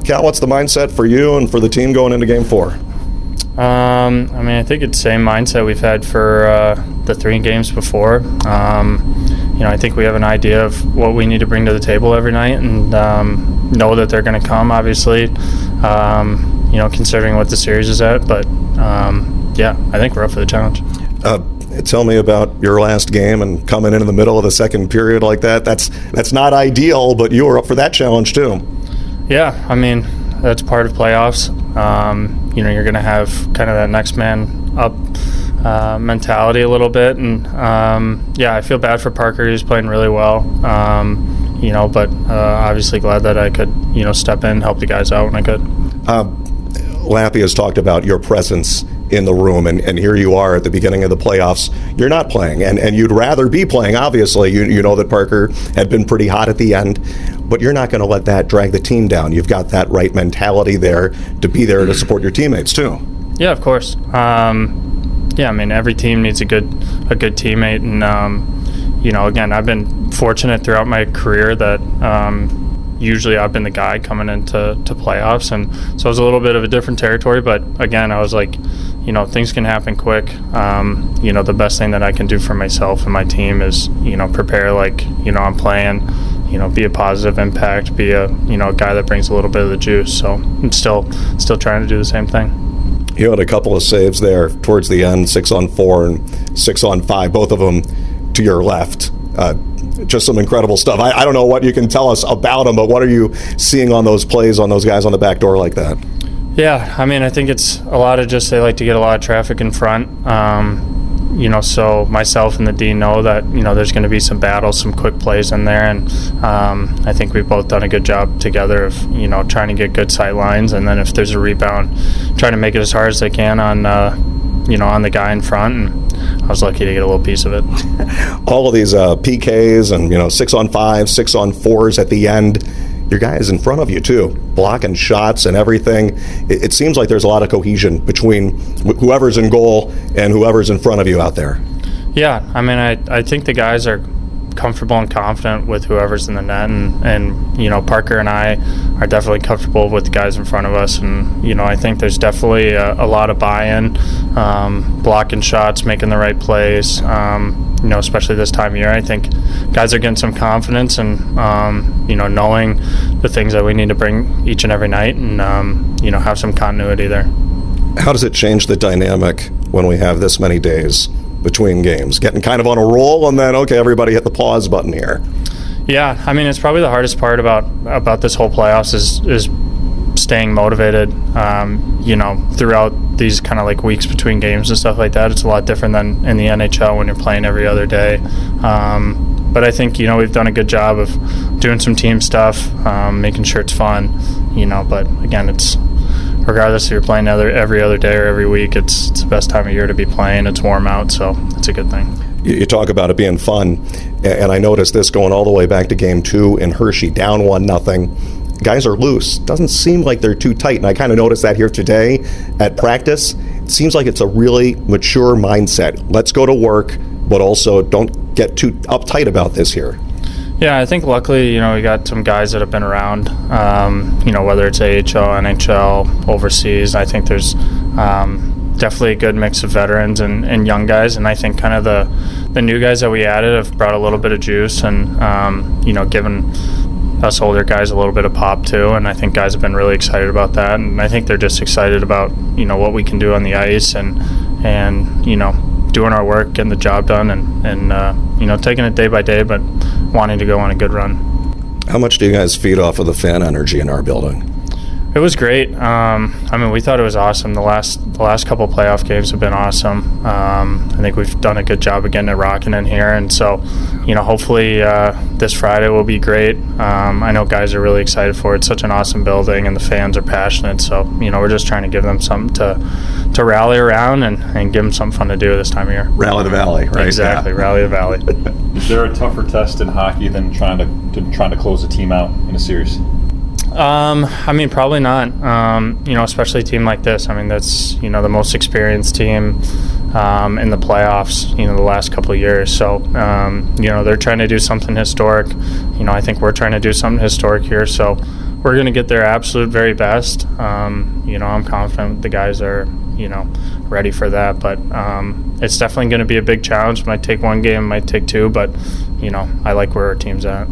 Cal, what's the mindset for you and for the team going into Game 4? I think it's the same mindset we've had for the 3 games before. I think we have an idea of what we need to bring to the table every night, and know that they're going to come, obviously, considering what the series is at. But, I think we're up for the challenge. Tell me about your last game and coming in the middle of the second period like that. That's not ideal, but you were up for that challenge too. Yeah, that's part of playoffs. You're going to have kind of that next man up mentality a little bit. And, I feel bad for Parker. He's playing really well. But obviously glad that I could, step in and help the guys out when I could. Lappy has talked about your presence in the room, and here you are at the beginning of the playoffs. You're not playing, and you'd rather be playing, obviously. You know that Parker had been pretty hot at the end, but you're not going to let that drag the team down. You've got that right mentality there to be there to support your teammates, too. Yeah, of course. Every team needs a good teammate, and, again, I've been fortunate throughout my career that usually I've been the guy coming into playoffs, and so it was a little bit of a different territory, but again, I was like, things can happen quick. The best thing that I can do for myself and my team is, prepare like, I'm playing, be a positive impact, be a guy that brings a little bit of the juice. So I'm still trying to do the same thing. You had a couple of saves there towards the end, 6-on-4 and 6-on-5, both of them to your left. Just some incredible stuff. I don't know what you can tell us about them, but what are you seeing on those plays, on those guys on the back door like that? Yeah, I think it's a lot of just they like to get a lot of traffic in front. So myself and the D know that, there's going to be some battles, some quick plays in there. And I think we've both done a good job together of, trying to get good sight lines. And then if there's a rebound, trying to make it as hard as they can on, on the guy in front. And I was lucky to get a little piece of it. All of these PKs and, 6-on-5, 6-on-4s at the end. Your guy is in front of you, too, blocking shots and everything. It seems like there's a lot of cohesion between whoever's in goal and whoever's in front of you out there. Yeah, I think the guys are comfortable and confident with whoever's in the net, and Parker and I are definitely comfortable with the guys in front of us, and I think there's definitely a lot of buy-in, blocking shots, making the right plays, especially this time of year. I think guys are getting some confidence and knowing the things that we need to bring each and every night, and have some continuity there. How does it change the dynamic when we have this many days between games, getting kind of on a roll, and then, okay, everybody hit the pause button here? Yeah, it's probably the hardest part about this whole playoffs is staying motivated, throughout these kind of like weeks between games and stuff like that. It's a lot different than in the NHL when you're playing every other day. But I think, we've done a good job of doing some team stuff, making sure it's fun, but again, it's regardless if you're playing every other day or every week, it's the best time of year to be playing. It's warm out, so it's a good thing. You talk about it being fun, and I noticed this going all the way back to Game 2 in Hershey, down 1-0. Guys are loose. Doesn't seem like they're too tight, and I kind of noticed that here today at practice. It seems like it's a really mature mindset. Let's go to work, but also don't get too uptight about this here. Yeah, I think luckily, we got some guys that have been around, whether it's AHL, NHL, overseas. I think there's definitely a good mix of veterans and young guys, and I think kind of the new guys that we added have brought a little bit of juice and, given us older guys a little bit of pop too, and I think guys have been really excited about that, and I think they're just excited about, what we can do on the ice and doing our work, getting the job done, and taking it day by day, but wanting to go on a good run. How much do you guys feed off of the fan energy in our building? It was great. We thought it was awesome. The last couple of playoff games have been awesome. I think we've done a good job of getting it rocking in here, and so, hopefully this Friday will be great. I know guys are really excited for it. It's such an awesome building, and the fans are passionate. So, we're just trying to give them something to rally around and give them something fun to do this time of year. Rally the Valley, right? Exactly, yeah. Rally the Valley. Is there a tougher test in hockey than trying to close a team out in a series? Probably not. Especially a team like this. That's, the most experienced team in the playoffs, the last couple of years. So, they're trying to do something historic. I think we're trying to do something historic here. So, we're going to get their absolute very best. I'm confident the guys are, ready for that. But it's definitely going to be a big challenge. Might take one game, might take two, but, I like where our team's at.